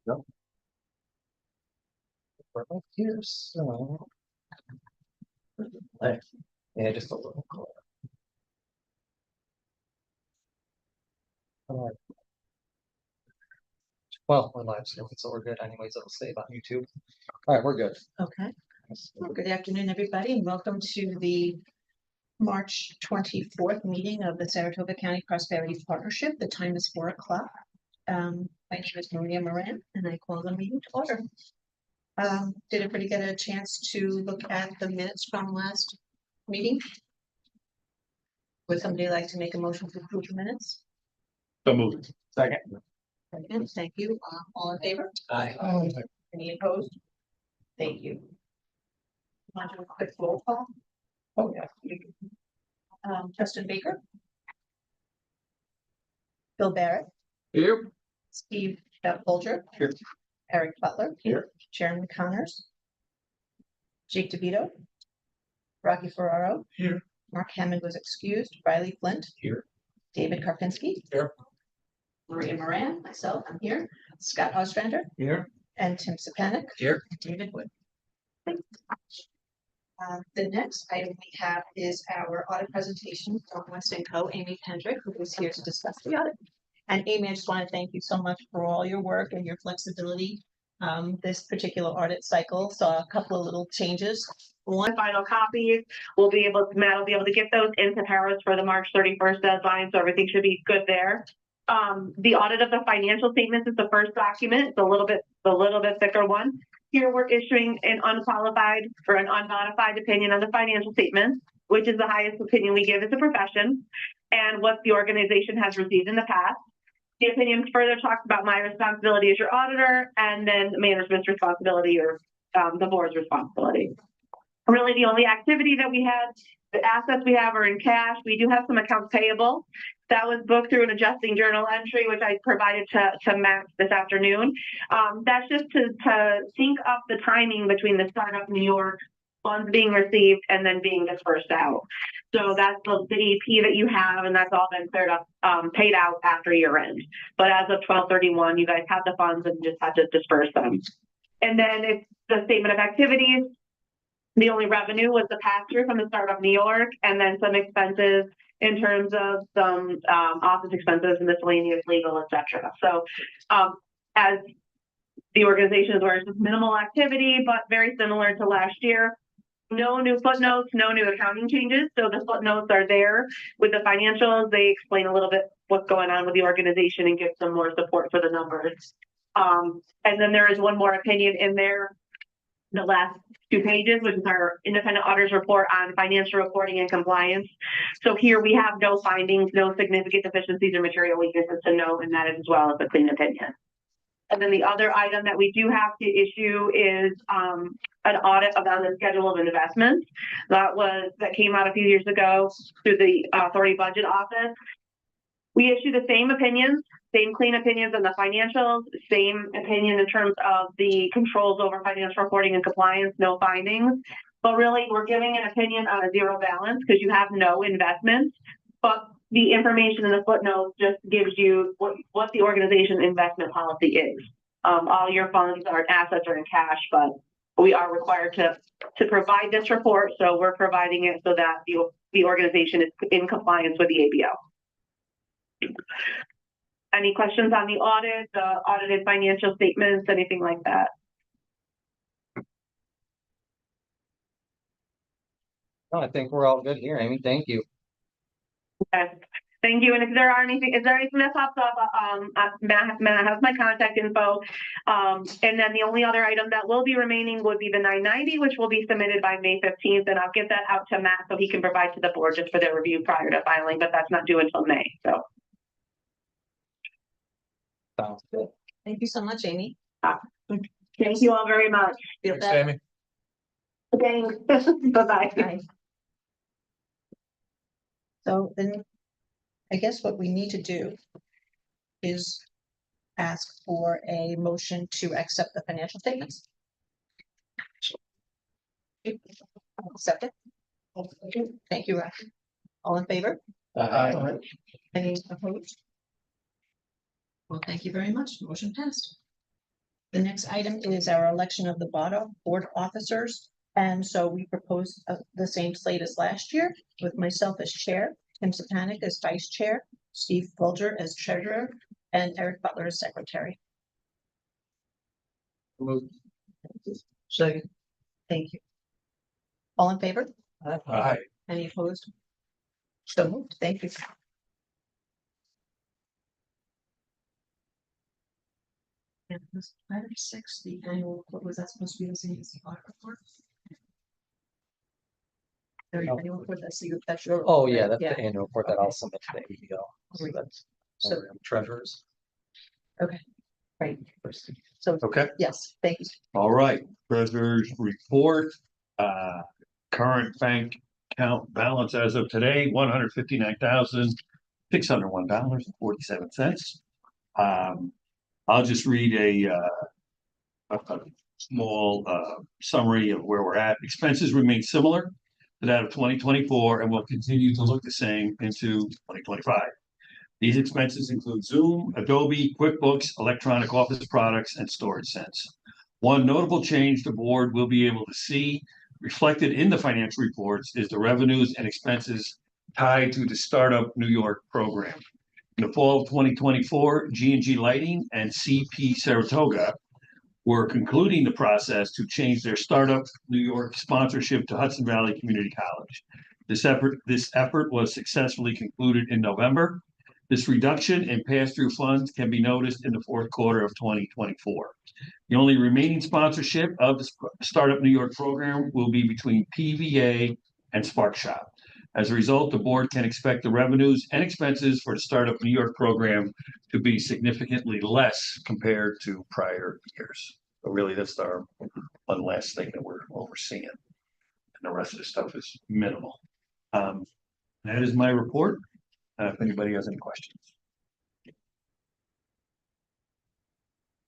Yep. We're up here, so. Yeah, just a little color. All right. Well, we're live streaming, so we're good anyways. It'll save on YouTube. All right, we're good. Okay. Well, good afternoon, everybody, and welcome to the March 24th meeting of the Saratoga County Prosperity Partnership. The time is 4 o'clock. My name is Maria Moran, and I call the meeting to order. Did everybody get a chance to look at the minutes from last meeting? Would somebody like to make a motion to approve the minutes? So moved. Second. Second, thank you. All in favor? Aye. Any opposed? Thank you. Want to do a quick roll call? Oh, yeah. Justin Baker. Bill Barrett. Here. Steve Folger. Here. Eric Butler. Here. Sharon Connors. Jake DeVito. Rocky Ferraro. Here. Mark Hammond was excused. Riley Flint. Here. David Karpinski. Here. Maria Moran. Myself, I'm here. Scott Ostrander. Here. And Tim Sapanic. Here. David Wood. The next item we have is our audit presentation from West & Co. Amy Pendrick, who is here to discuss the audit. And Amy, I just want to thank you so much for all your work and your flexibility. This particular audit cycle saw a couple of little changes. One final copies, Matt will be able to get those into Paris for the March 31st deadline, so everything should be good there. The audit of the financial statements is the first document. It's a little bit thicker one. Here we're issuing an unqualified or an unmodified opinion on the financial statements, which is the highest opinion we give as a profession, and what the organization has received in the past. The opinion further talks about my responsibility as your auditor, and then management's responsibility or the board's responsibility. Really, the only activity that we had, the assets we have are in cash. We do have some accounts payable. That was booked through an adjusting journal entry, which I provided to Matt this afternoon. That's just to sync up the timing between the startup New York funds being received and then being dispersed out. So that's the AP that you have, and that's all been cleared up, paid out after year end. But as of 12/31, you guys have the funds and just have to disperse them. And then it's the statement of activities. The only revenue was the pass-through from the startup New York, and then some expenses in terms of some office expenses, miscellaneous, legal, etc. So as the organization is aware, it's just minimal activity, but very similar to last year. No new footnotes, no new accounting changes. So the footnotes are there with the financials. They explain a little bit what's going on with the organization and give some more support for the numbers. And then there is one more opinion in there, the last 2 pages, which is our independent auditor's report on financial reporting and compliance. So here we have no findings, no significant deficiencies or material weaknesses to note, and that is as well as a clean opinion. And then the other item that we do have to issue is an audit of the schedule of investments that came out a few years ago through the Authority Budget Office. We issue the same opinions, same clean opinions on the financials, same opinion in terms of the controls over financial reporting and compliance, no findings. But really, we're giving an opinion on a zero balance because you have no investments. But the information in the footnotes just gives you what the organization investment policy is. All your funds or assets are in cash, but we are required to provide this report. So we're providing it so that the organization is in compliance with the ABO. Any questions on the audit, the audited financial statements, anything like that? No, I think we're all good here, Amy. Thank you. Okay. Thank you. And if there are anything, is there anything that pops up? Matt has my contact info. And then the only other item that will be remaining would be the 990, which will be submitted by May 15th. And I'll get that out to Matt so he can provide to the board just for their review prior to filing, but that's not due until May. So. Sounds good. Thank you so much, Amy. Thank you all very much. Thanks, Amy. Thanks. Bye-bye. Bye. So then I guess what we need to do is ask for a motion to accept the financial statements. Accept it. Thank you, Rafi. All in favor? Aye. Any opposed? Well, thank you very much. Motion passed. The next item is our election of the board officers. And so we propose the same slate as last year with myself as chair, Tim Sapanic as vice chair, Steve Folger as treasurer, and Eric Butler as secretary. Second. Thank you. All in favor? Aye. Any opposed? So moved. Thank you. And this item 6, the annual, what was that supposed to be the same as the audit report? Annual report, that's your. Oh, yeah, right? that's Yeah. the annual report that I'll submit to the ABO. So Great. that's So- treasurers. Right. So, Okay, yes, thank you. all right, treasurer's report, current bank account balance as of today, $159,601.47. I'll just read a small, summary of where we're at. Expenses remain similar to that of 2024 and will continue to look the same into 2025. These expenses include Zoom, Adobe, QuickBooks, electronic office products, and storage sense. One notable change the board will be able to see reflected in the financial reports is the revenues and expenses tied to the Startup New York program. In the fall of 2024, G&G Lighting and CP Saratoga were concluding the process to change their Startup New York sponsorship to Hudson Valley Community College. This effort was successfully concluded in November. This reduction in pass-through funds can be noticed in the fourth quarter of 2024. The only remaining sponsorship of the Startup New York program will be between PVA and Spark Shop. As a result, the board can expect the revenues and expenses for the Startup New York program to be significantly less compared to prior years. So really, that's our one last thing that we're overseeing. And the rest of the stuff is minimal. That is my report. If anybody has any questions.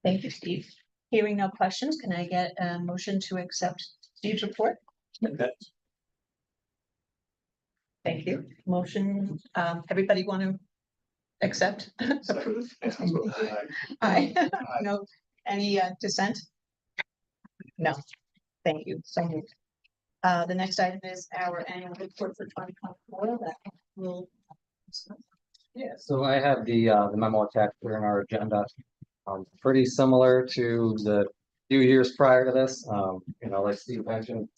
Thank you, Steve. Hearing no questions, can I get a motion to accept Steve's report? Thank you. Motion, everybody want to accept, approve? Aye. No, any dissent? No, thank you. So moved. The next item is our annual report for 2024 that will. Yeah, so I have the memo attached here in our agenda. Pretty similar to the few years prior to this. Like Steve mentioned,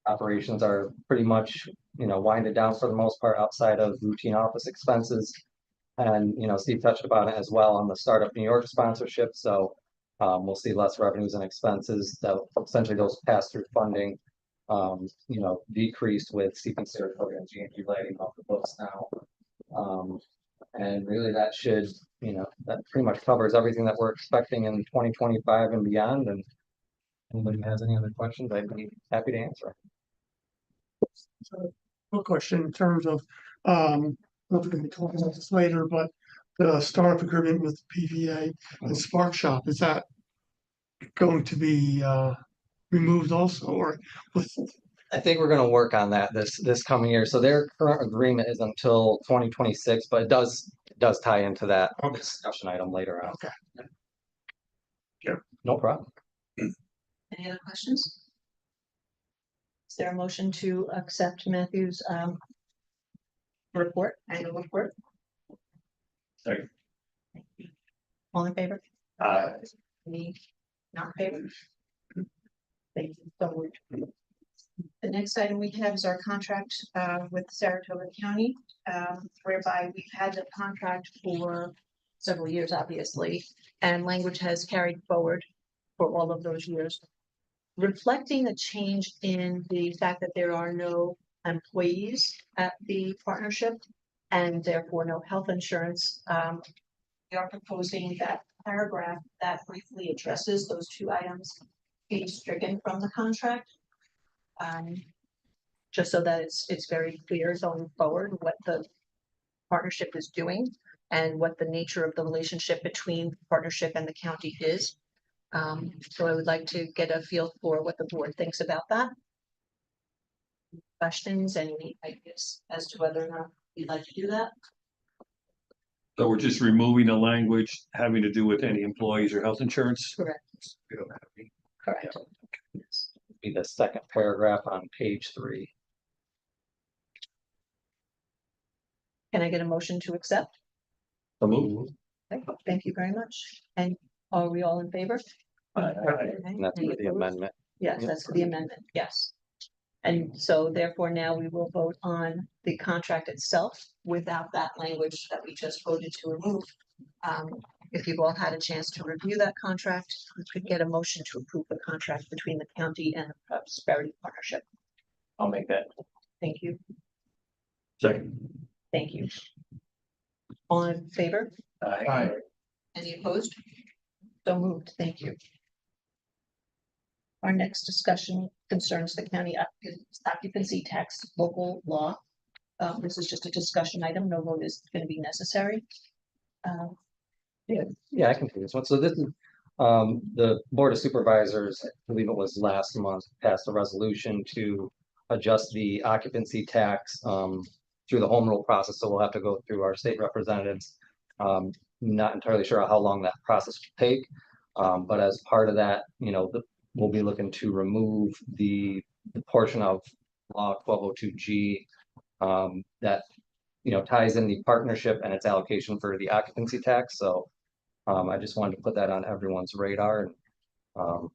operations are pretty much, winded down for the most part outside of routine office expenses. And, Steve touched about it as well on the Startup New York sponsorship. So we'll see less revenues and expenses that essentially those pass-through funding, decreased with CP Saratoga and G&G Lighting off the books now. And really that should, that pretty much covers everything that we're expecting in 2025 and beyond. And anybody has any other questions, I'd be happy to answer. So, one question in terms of, not going to be talking about this later, but the startup agreement with PVA and Spark Shop, is that going to be removed also, or with? I think we're gonna work on that this coming year. So their current agreement is until 2026, but it does tie into that Okay. discussion item later on. Okay. No problem. Any other questions? Is there a motion to accept Matthew's report, annual report? Second. All in favor? Any not in favor? Thank you. So moved. The next item we have is our contract with Saratoga County, whereby we've had the contract for several years, obviously, and language has carried forward for all of those years. Reflecting a change in the fact that there are no employees at the partnership and therefore no health insurance, we are proposing that paragraph that briefly addresses those two items be stricken from the contract. Just so that it's very clear going forward what the partnership is doing and what the nature of the relationship between the partnership and the county is. So I would like to get a feel for what the board thinks about that. Questions, any ideas as to whether or not you'd like to do that? So we're just removing the language having to do with any employees or health insurance? Correct. We don't have any. Correct. Be the second paragraph on page 3. Can I get a motion to accept? So move. Okay, thank you very much. And are we all in favor? Okay, And that's any for the opposed? amendment. Yes, Yep. that's for the amendment, yes. And so therefore now we will vote on the contract itself without that language that we just voted to remove. If you've all had a chance to review that contract, we could get a motion to approve the contract between the county and the Prosperity Partnership. I'll make that. Thank you, Second. thank you. All in favor? Aye. Any opposed? So moved, thank you. Our next discussion concerns the county occupancy tax local law. This is just a discussion item, no vote is going to be necessary. Yeah, I can do this one. So this is, the Board of Supervisors, I believe it was last month, passed a resolution to adjust the occupancy tax, through the home rule process. So we'll have to go through our state representatives. Not entirely sure how long that process will take. But as part of that, we'll be looking to remove the portion of law 1202G, that, ties in the partnership and its allocation for the occupancy tax. So I just wanted to put that on everyone's radar. And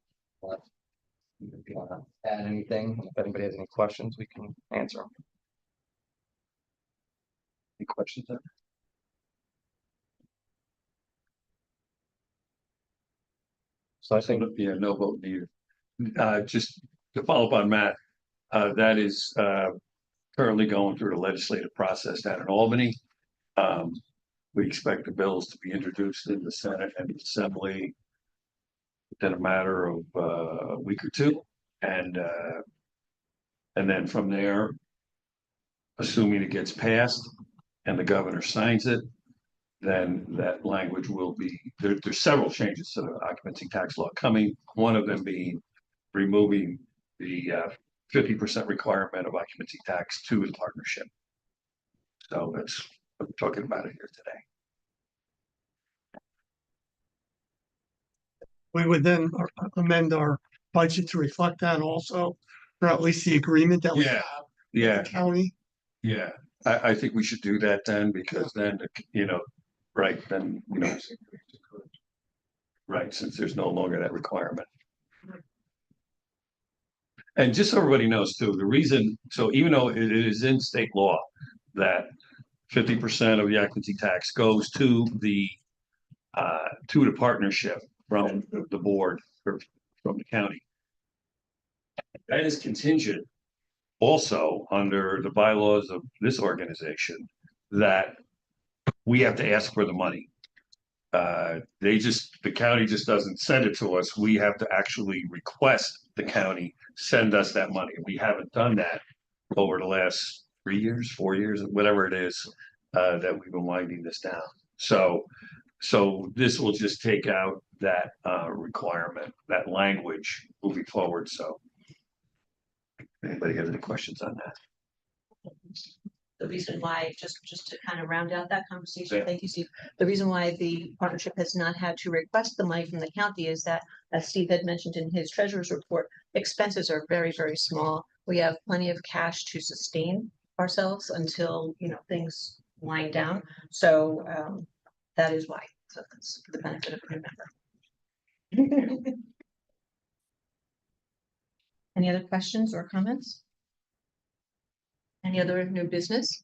if you want to add anything, if anybody has any questions, we can answer them. Any questions there? So I think, Yeah, no vote needed. Just to follow up on Matt, that is currently going through the legislative process down in Albany. We expect the bills to be introduced in the Senate and the Assembly within a matter of a week or two. And then from there, assuming it gets passed and the governor signs it, then that language will be, there's several changes to the occupancy tax law coming. One of them being removing the 50% requirement of occupancy tax to the partnership. So that's what we're talking about it here today. We would then amend our budget to reflect that also, or at least the agreement that we Yeah. have Yeah, with the county. yeah. I think we should do that then, because then, right, then, right, since there's no longer that requirement. And just so everybody knows too, the reason, so even though it is in state law that 50% of the occupancy tax goes to the partnership from the board or from the county, that is contingent also under the bylaws of this organization that we have to ask for the money. The county just doesn't send it to us. We have to actually request the county send us that money. We haven't done that over the last 3 years, 4 years, whatever it is, that we've been winding this down. So this will just take out that requirement, that language moving forward. So anybody has any questions on that? The reason why, just to kind of round out that conversation, Yeah. thank you, Steve. The reason why the partnership has not had to request the money from the county is that, as Steve had mentioned in his treasurer's report, expenses are very, very small. We have plenty of cash to sustain ourselves until, things wind down. So that is why. So that's for the benefit of the member. Any other questions or comments? Any other new business?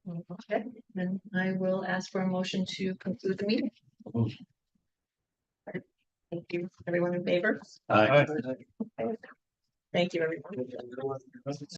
Okay, then I will ask for a motion to conclude the meeting. Thank you. Everyone in favor? Aye. Thank you, everyone.